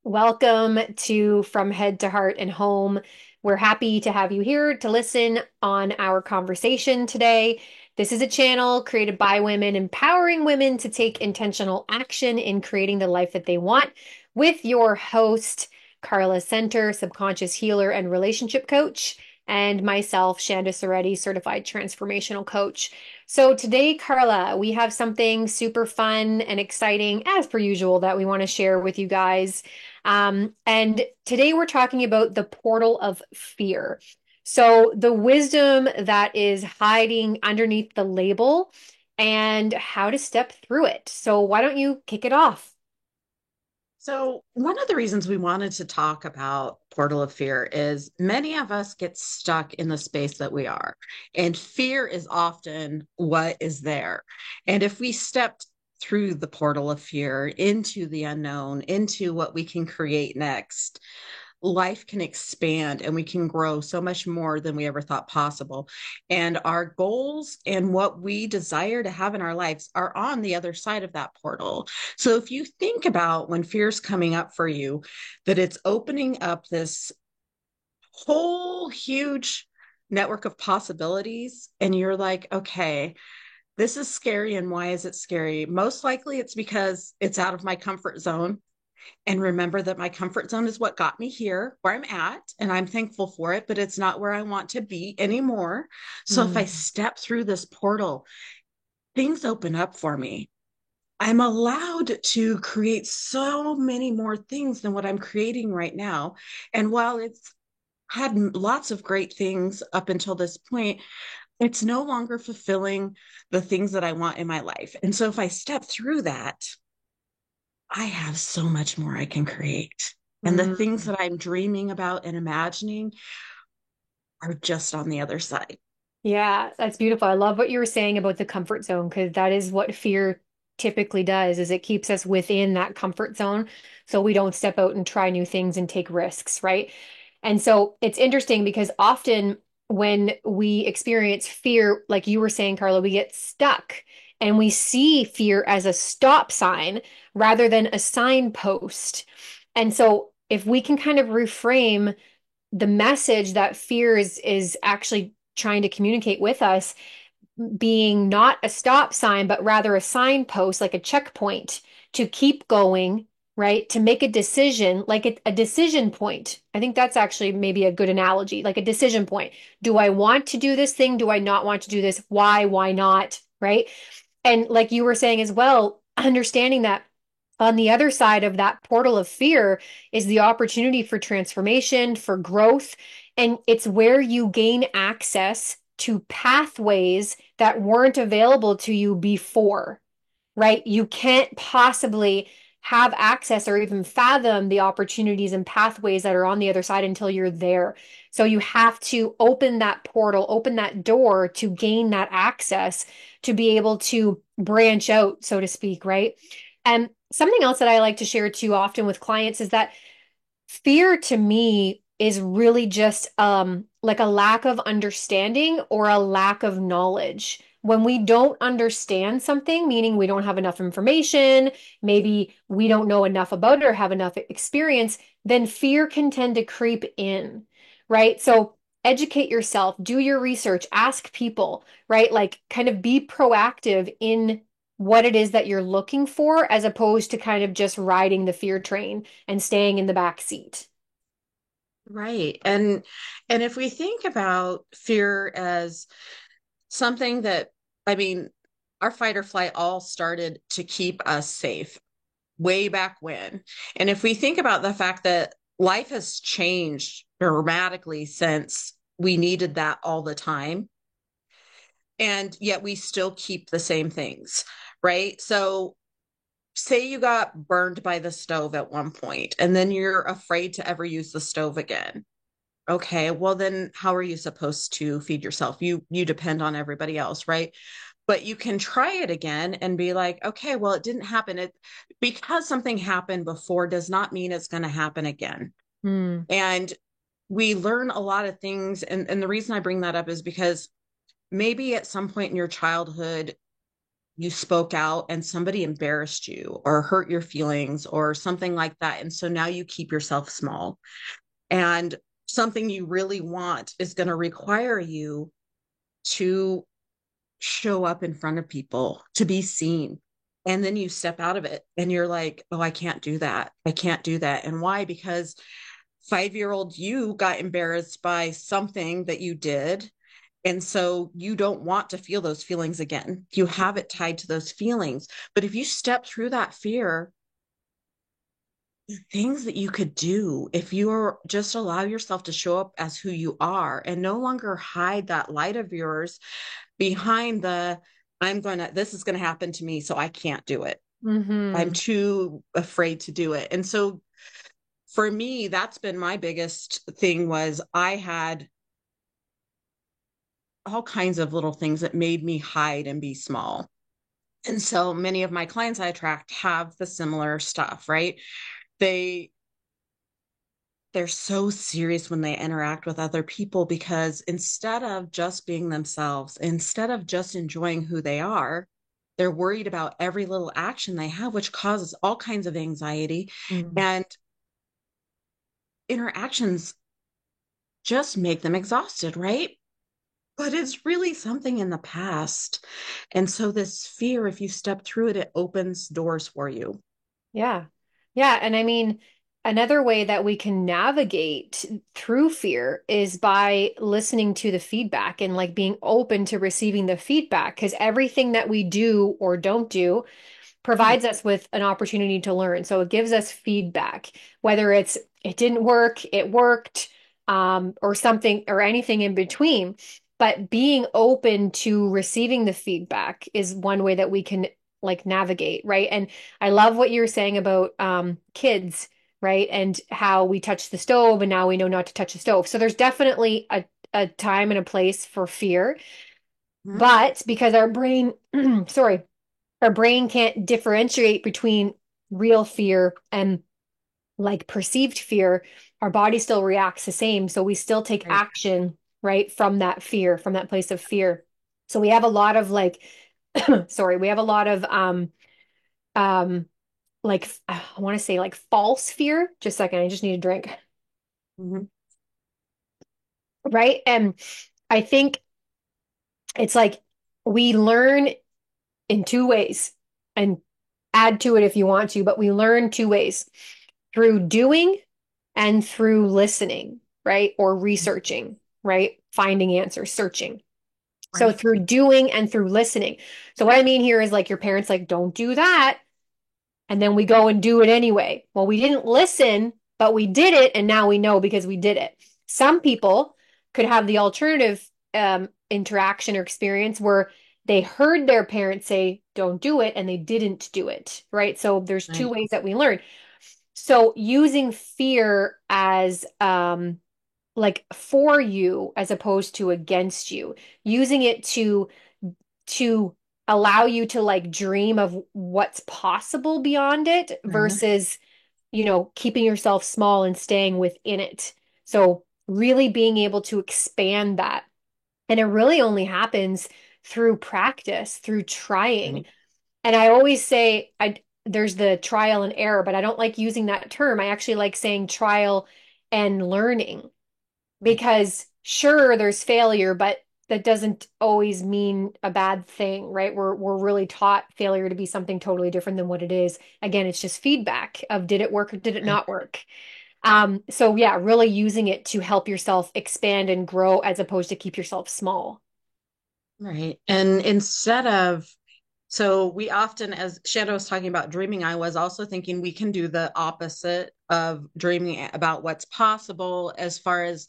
Welcome to From Head to Heart and Home. We're happy to have you here to listen on our conversation today. This is a channel created by women, empowering women to take intentional action in creating the life that they want, with your host, Carla Center, subconscious healer and relationship coach, and myself, Shanda Soretti, certified transformational coach. So today, Carla, we have something super fun and exciting, as per usual, that we want to share with you guys. And today we're talking about the portal of fear. So, the wisdom that is hiding underneath the label and how to step through it. So, why don't you kick it off? So, one of the reasons we wanted to talk about Portal of Fear is many of us get stuck in the space that we are, and fear is often what is there. And if we stepped through the portal of fear into the unknown, into what we can create next, life can expand and we can grow so much more than we ever thought possible. And our goals and what we desire to have in our lives are on the other side of that portal. So if you think about when fear's coming up for you, that it's opening up this whole huge network of possibilities, and you're like, okay, this is scary. And why is it scary? Most likely it's because it's out of my comfort zone, and remember that my comfort zone is what got me here where I'm at, and I'm thankful for it, but it's not where I want to be anymore. So if I Mm. step through this portal, things open up for me. I'm allowed to create so many more things than what I'm creating right now. And while it's had lots of great things up until this point, it's no longer fulfilling the things that I want in my life. And so if I step through that, I have so much more I can create. And the things Mm. that I'm dreaming about and imagining are just on the other side. Yeah, that's beautiful. I love what you were saying about the comfort zone because that is what fear typically does is it keeps us within that comfort zone so we don't step out and try new things and take risks, right? And so it's interesting because often when we experience fear, like you were saying, Carla, we get stuck and we see fear as a stop sign rather than a signpost. And so if we can kind of reframe the message that fear is actually trying to communicate with us being not a stop sign but rather a signpost like a checkpoint to keep going, right, to make a decision like a decision point. I think that's actually maybe a good analogy, like a decision point. Do I want to do this thing? Do I not want to do this? Why not, right? And like you were saying as well, understanding that on the other side of that portal of fear is the opportunity for transformation, for growth. And it's where you gain access to pathways that weren't available to you before, right? You can't possibly have access or even fathom the opportunities and pathways that are on the other side until you're there. So you have to open that portal, open that door to gain that access to be able to branch out, so to speak, right? And something else that I like to share too often with clients is that fear to me is really just like a lack of understanding or a lack of knowledge. When we don't understand something, meaning we don't have enough information, maybe we don't know enough about it or have enough experience, then fear can tend to creep in, right? So educate yourself, do your research, ask people, right? Like kind of be proactive in what it is that you're looking for as opposed to kind of just riding the fear train and staying in the back seat. Right. And if we think about fear as something that, I mean, our fight or flight all started to keep us safe way back when. And if we think about the fact that life has changed dramatically since we needed that all the time, and yet we still keep the same things, right? So say you got burned by the stove at one point and then you're afraid to ever use the stove again. Okay, well then how are you supposed to feed yourself? You depend on everybody else, right? But you can try it again and be like, okay, well it didn't happen. It because something happened before does not mean it's going to happen again. Hmm. And we learn a lot of things, and the reason I bring that up is because maybe at some point in your childhood you spoke out and somebody embarrassed you or hurt your feelings or something like that. And so now you keep yourself small. And something you really want is going to require you to show up in front of people, to be seen. And then you step out of it and you're like, oh, I can't do that. I can't do that. And why? Because 5-year-old you got embarrassed by something that you did. And so you don't want to feel those feelings again. You have it tied to those feelings. But if you step through that fear, the things that you could do if you are just allow yourself to show up as who you are and no longer hide that light of yours behind the this is going to happen to me, so I can't do it. I'm Mm-hmm. too afraid to do it. And so for me, that's been my biggest thing was I had all kinds of little things that made me hide and be small. And so many of my clients I attract have the similar stuff, right? They they're so serious when they interact with other people because instead of just being themselves, instead of just enjoying who they are, they're worried about every little action they have, which causes all kinds of anxiety. And interactions just make them exhausted, right? But it's really something in the past. And so, this fear, if you step through it, it opens doors for you. Yeah. Yeah. And I mean, another way that we can navigate through fear is by listening to the feedback and like being open to receiving the feedback. Because everything that we do or don't do Right. provides us with an opportunity to learn. So it gives us feedback, whether it's it didn't work, it worked, or something or anything in between. But being open to receiving the feedback is one way that we can like navigate, right? And I love what you were saying about kids, right? And how we touch the stove and now we know not to touch the stove. So there's definitely a time and a place for fear, Mhm. but because our brain, sorry, our brain can't differentiate between real fear and like perceived fear, our body still reacts the same. So we still take Right. action, right, from that fear, from that place of fear. So we have a lot of like, sorry, we have a lot of um like I want to say like false fear. Just a second, I just need a drink. Mhm. Right? And I think it's like we learn in two ways and add to it if you want to, but we learn two ways through doing and through listening, right? Or researching, right? Finding answers, searching. So Right. through doing and through listening. So what I mean here is like your parents like, don't do that. And then we go and do it anyway. Well, we didn't listen, but we did it, and now we know because we did it. Some people could have the alternative interaction or experience where they heard their parents say, don't do it, and they didn't do it, right? So there's two Right. ways that we learn. So using fear as like for you as opposed to against you, using it to allow you to like dream of what's possible beyond it Mhm. versus, keeping yourself small and staying within it. So really being able to expand that. And it really only happens through practice, through trying. Right. And I always say there's the trial and error, but I don't like using that term. I actually like saying trial and learning Right. because sure, there's failure, but that doesn't always mean a bad thing, right? We're really taught failure to be something totally different than what it is. Again, it's just feedback of did it work or did it Right. not work? So yeah, really using it to help yourself expand and grow as opposed to keep yourself small. Right. And instead of, so we often, as Shanda was talking about dreaming, I was also thinking we can do the opposite of dreaming about what's possible as far as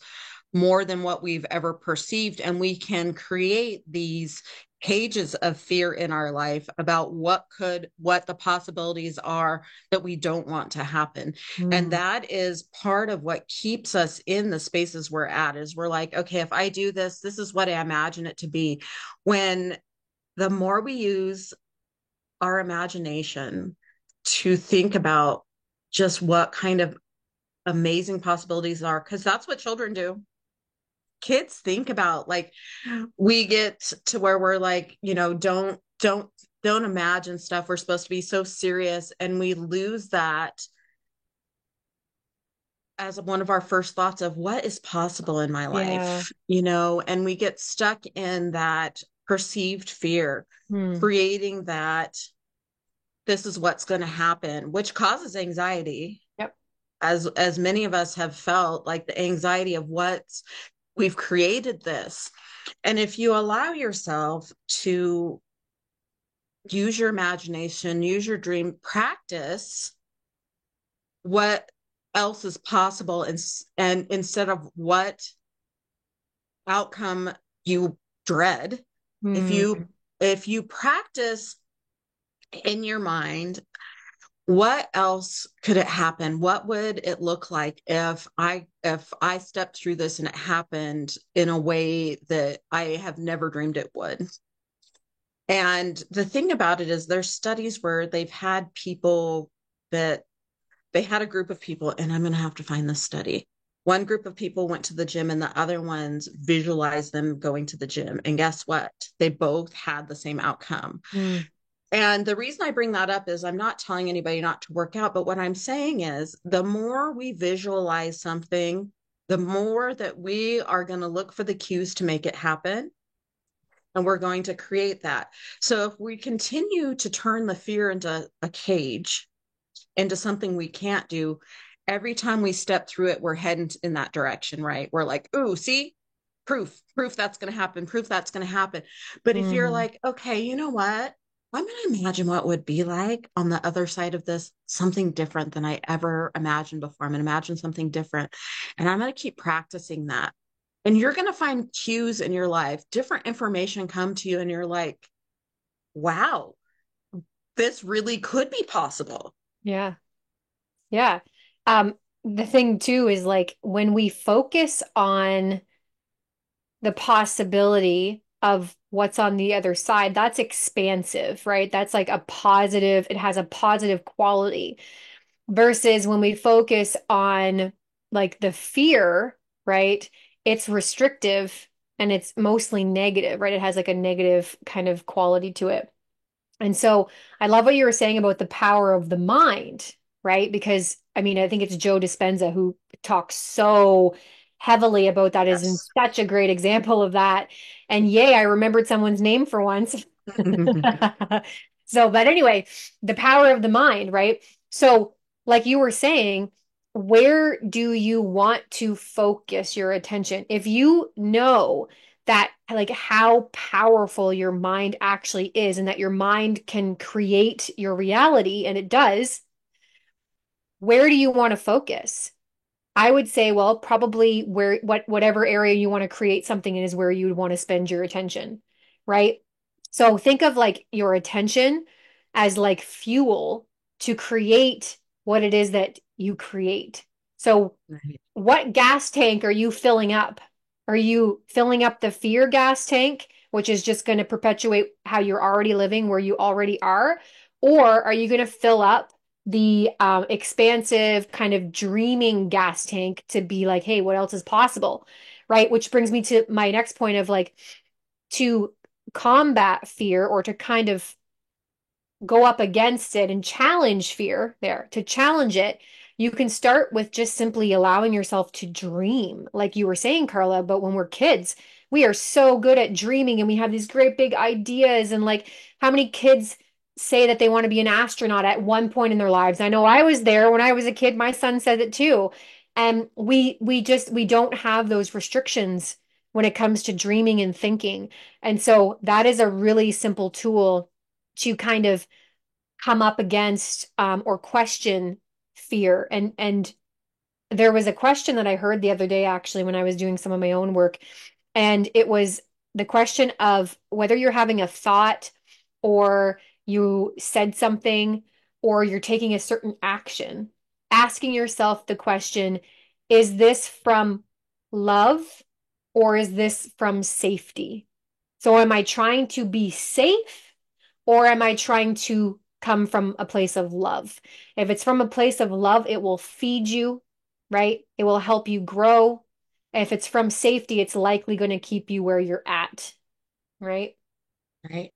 more than what we've ever perceived. And we can create these cages of fear in our life about what the possibilities are that we don't want to happen. And Mm. that is part of what keeps us in the spaces we're at is we're like, okay, if I do this, this is what I imagine it to be. When the more we use our imagination to think about just what kind of amazing possibilities are, because that's what children do. Kids think about like we get to where we're like, don't don't imagine stuff. We're supposed to be so serious, and we lose that as one of our first thoughts of what is possible in my Yeah. life, you know, and we get stuck in that perceived fear, Hmm. creating that this is what's going to happen, which causes anxiety, Yep. as many of us have felt like the anxiety of what's we've created this. And if you allow yourself to use your imagination, use your dream, practice what else is possible, and instead of what outcome you dread, if you Hmm. if you practice in your mind what else could it happen, what would it look like if I stepped through this and it happened in a way that I have never dreamed it would. And the thing about it is there's studies where they've had people that they had a group of people, and I'm going to have to find this study. One group of people went to the gym and the other ones visualized them going to the gym. And guess what? They both had the same outcome. Hmm. And the reason I bring that up is I'm not telling anybody not to work out, but what I'm saying is the more we visualize something, the more that we are going to look for the cues to make it happen. And we're going to create that. So if we continue to turn the fear into a cage, into something we can't do, every time we step through it, we're heading in that direction, right? We're like, ooh, see, proof that's going to happen, proof that's going to happen. But if you're Hmm. like, okay, you know what? I'm going to imagine what it would be like on the other side of this, something different than I ever imagined before. I'm going to imagine something different. And I'm going to keep practicing that. And you're going to find cues in your life, different information come to you, and you're like, wow, this really could be possible. Yeah. Yeah. Um, the thing too is like when we focus on the possibility of what's on the other side, that's expansive, right? That's like a positive, it has a positive quality versus when we focus on like the fear, right? It's restrictive and it's mostly negative, right? It has like a negative kind of quality to it. And so I love what you were saying about the power of the mind, right? Because I mean, I think it's Joe Dispenza who talks so heavily about that, is in Yes. such a great example of that. And yay, I remembered someone's name for once. So, but anyway, the power of the mind, right? So, like you were saying, where do you want to focus your attention? If you know that like how powerful your mind actually is and that your mind can create your reality, and it does, where do you want to focus? I would say, well, probably whatever area you want to create something in is where you would want to spend your attention, right? So think of like your attention as like fuel to create what it is that you create. So Right. what gas tank are you filling up? Are you filling up the fear gas tank, which is just going to perpetuate how you're already living where you already are? Or are you going to fill up the expansive kind of dreaming gas tank to be like, hey, what else is possible? Right. Which brings me to my next point of like to combat fear or to kind of go up against it and challenge fear there, to challenge it, you can start with just simply allowing yourself to dream. Like you were saying, Carla, but when we're kids, we are so good at dreaming and we have these great big ideas. And like, how many kids say that they want to be an astronaut at one point in their lives? I know I was there when I was a kid. My son said it too. And we don't have those restrictions when it comes to dreaming and thinking. And so that is a really simple tool to kind of come up against or question fear. And there was a question that I heard the other day actually when I was doing some of my own work, and it was the question of whether you're having a thought or you said something or you're taking a certain action, asking yourself the question, is this from love or is this from safety? So am I trying to be safe or am I trying to come from a place of love? If it's from a place of love, it will feed you, right? It will help you grow. If it's from safety, it's likely going to keep you where you're at, right? Right.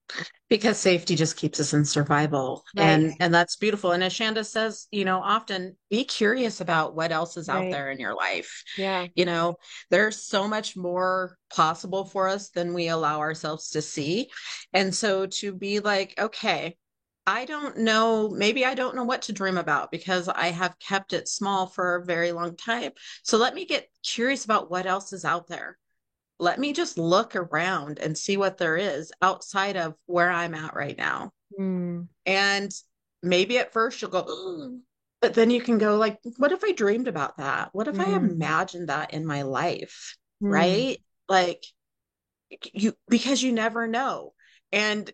Because safety just keeps us in survival. Right, And that's beautiful. And as Shanda says, often be curious about what else is out right. there in your life. Yeah. You know, there's so much more possible for us than we allow ourselves to see. And so to be like, okay, I don't know, maybe I don't know what to dream about because I have kept it small for a very long time. So let me get curious about what else is out there. Let me just look around and see what there is outside of where I'm at right now. Mm, And maybe at first you'll go, but then you can go like, what if I dreamed about that? What if I mm, imagined that in my life? mm. Right? Like because you never know. And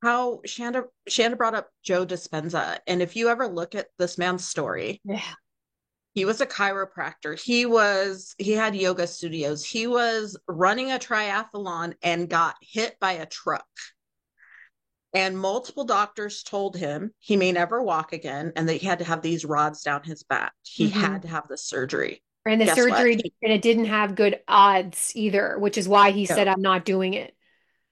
how Shanda brought up Joe Dispenza. And if you ever look at this man's story, Yeah. he was a chiropractor. He had yoga studios. He was running a triathlon and got hit by a truck. And multiple doctors told him he may never walk again and that he had to have these rods down his back. He Hmm. had to have the surgery. And the Guess what? surgery, and it didn't have good odds either, which is why he No. said, I'm not doing it.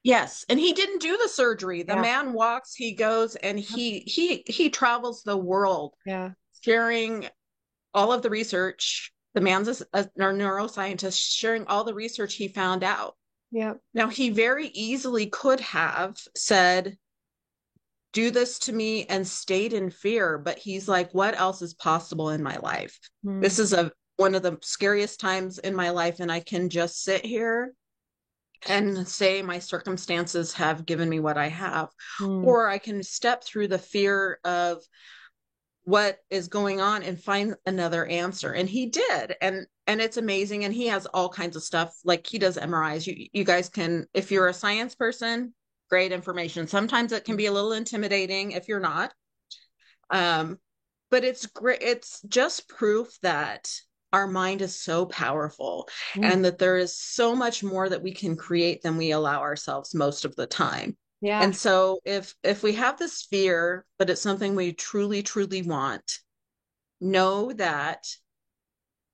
Yes, and he didn't do the surgery. The Yeah. man walks, he goes, and he travels the world Yeah. sharing all of the research. The man's a neuroscientist sharing all the research he found out. Yeah. Now, he very easily could have said, do this to me and stayed in fear, but he's like, what else is possible in my life? Mm, This is one of the scariest times in my life, and I can just sit here and say my circumstances have given me what I have, mm. or I can step through the fear of what is going on and find another answer. And he did. And it's amazing. And he has all kinds of stuff. Like he does MRIs. You guys can, if you're a science person, great information. Sometimes it can be a little intimidating if you're not. Um, but it's great. It's just proof that our mind is so powerful Mm. and that there is so much more that we can create than we allow ourselves most of the time. Yeah. And so if we have this fear, but it's something we truly, truly want, know that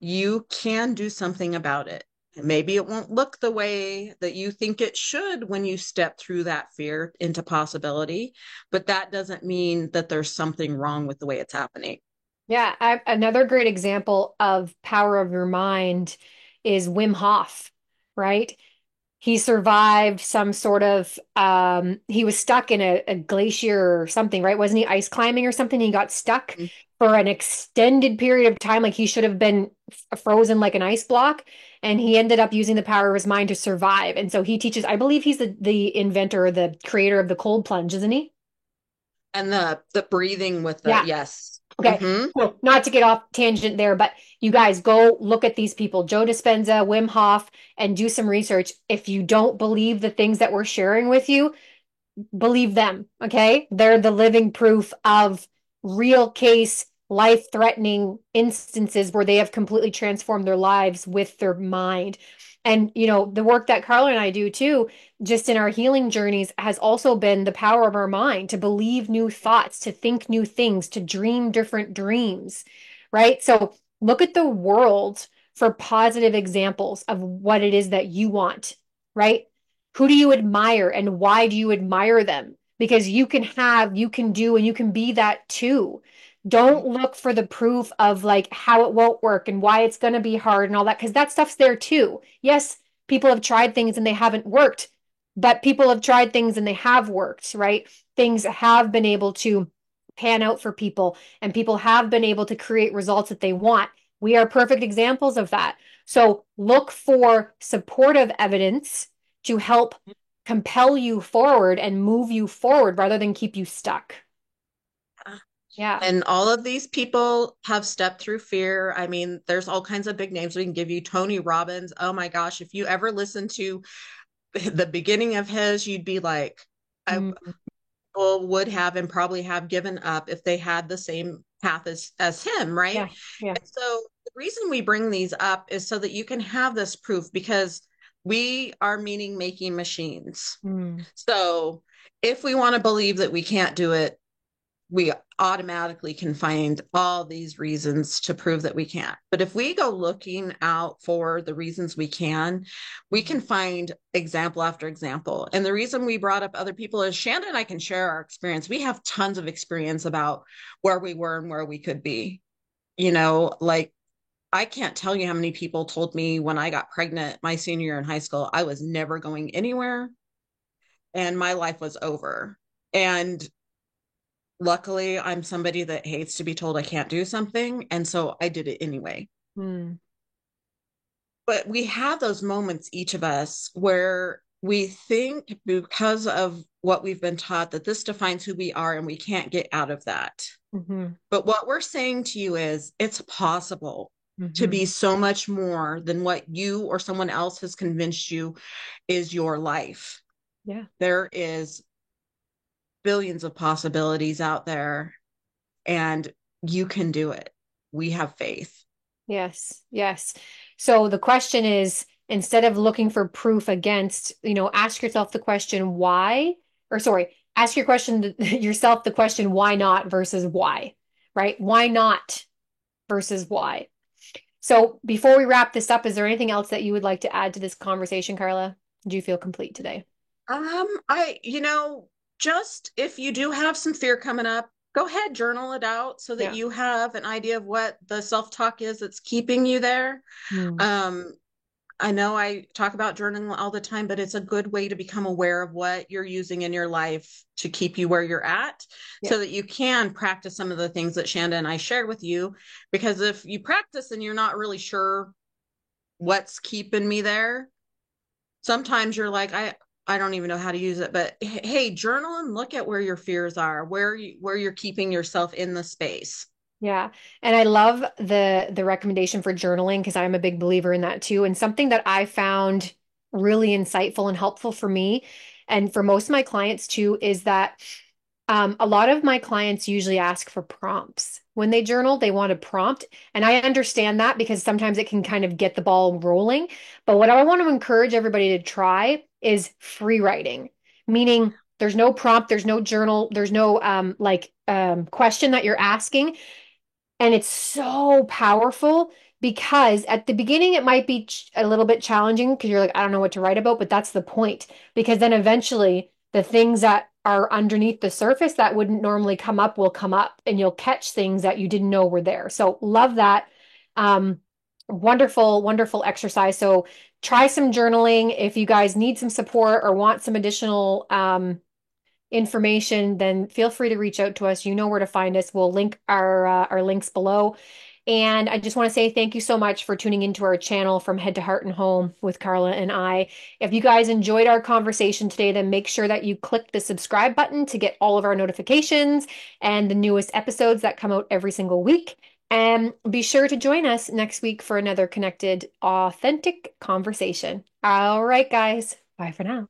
you can do something about it. Maybe it won't look the way that you think it should when you step through that fear into possibility, but that doesn't mean that there's something wrong with the way it's happening. Yeah. Another great example of power of your mind is Wim Hof, right? He survived some sort of he was stuck in a glacier or something, right? Wasn't he ice climbing or something? He got stuck for an extended period of time, like he should have been frozen like an ice block, and he ended up using the power of his mind to survive. And so he teaches, I believe he's the inventor or the creator of the cold plunge, isn't he? And the breathing with the Yeah. yes. Okay, Mm-hmm. so not to get off tangent there, but you guys go look at these people, Joe Dispenza, Wim Hof, and do some research. If you don't believe the things that we're sharing with you, believe them. Okay. They're the living proof of real case, life threatening instances where they have completely transformed their lives with their mind. And, the work that Carla and I do too, just in our healing journeys, has also been the power of our mind to believe new thoughts, to think new things, to dream different dreams, right? So look at the world for positive examples of what it is that you want, right? Who do you admire and why do you admire them? Because you can do, and you can be that too. Don't look for the proof of like how it won't work and why it's going to be hard and all that, because that stuff's there too. Yes, people have tried things and they haven't worked, but people have tried things and they have worked, right? Things have been able to pan out for people, and people have been able to create results that they want. We are perfect examples of that. So look for supportive evidence to help compel you forward and move you forward rather than keep you stuck. Yeah. And all of these people have stepped through fear. I mean, there's all kinds of big names we can give you. Tony Robbins. Oh my gosh, if you ever listen to the beginning of his, you'd be like, I Mm, would have and probably have given up if they had the same path as him, right? yeah. Yeah. And so the reason we bring these up is so that you can have this proof because we are meaning making machines. Mm, So if we want to believe that we can't do it, we automatically can find all these reasons to prove that we can't. But if we go looking out for the reasons we can find example after example. And the reason we brought up other people is Shanda and I can share our experience. We have tons of experience about where we were and where we could be. Like I can't tell you how many people told me when I got pregnant my senior year in high school, I was never going anywhere and my life was over. And luckily, I'm somebody that hates to be told I can't do something. And so I did it anyway. Mm, But we have those moments, each of us, where we think because of what we've been taught that this defines who we are and we can't get out of that. hmm But what we're saying to you is it's possible to hmm be so much more than what you or someone else has convinced you is your life. Yeah. There is billions of possibilities out there and you can do it. We have faith. Yes. Yes. So the question is, instead of looking for proof against, ask yourself the question why, or sorry, ask your question yourself the question why not versus why, right? Why not versus why? So before we wrap this up, is there anything else that you would like to add to this conversation, Carla? Do you feel complete today? Just if you do have some fear coming up, go ahead, journal it out so that Yeah. you have an idea of what the self-talk is that's keeping you there. Mm. Um, I know I talk about journaling all the time, but it's a good way to become aware of what you're using in your life to keep you where you're at Yeah. so that you can practice some of the things that Shanda and I shared with you. Because if you practice and you're not really sure what's keeping me there, sometimes you're like, I don't even know how to use it. But hey, journal and look at where your fears are, where you're keeping yourself in the space. Yeah. And I love the recommendation for journaling because I'm a big believer in that too. And something that I found really insightful and helpful for me and for most of my clients too is that a lot of my clients usually ask for prompts. When they journal, they want a prompt. And I understand that because sometimes it can kind of get the ball rolling. But what I want to encourage everybody to try is free writing, meaning there's no prompt, there's no journal, there's no question that you're asking. And it's so powerful because at the beginning, it might be a little bit challenging because you're like, I don't know what to write about, but that's the point. Because then eventually, the things that are underneath the surface that wouldn't normally come up will come up and you'll catch things that you didn't know were there. So, love that. Um, Wonderful, wonderful exercise. So, try some journaling. If you guys need some support or want some additional information, then feel free to reach out to us. You know where to find us. We'll link our links below. And I just want to say thank you so much for tuning into our channel From Head to Heart and Home with Carla and I. If you guys enjoyed our conversation today, then make sure that you click the subscribe button to get all of our notifications and the newest episodes that come out every single week. And be sure to join us next week for another connected, authentic conversation. All right, guys. Bye for now.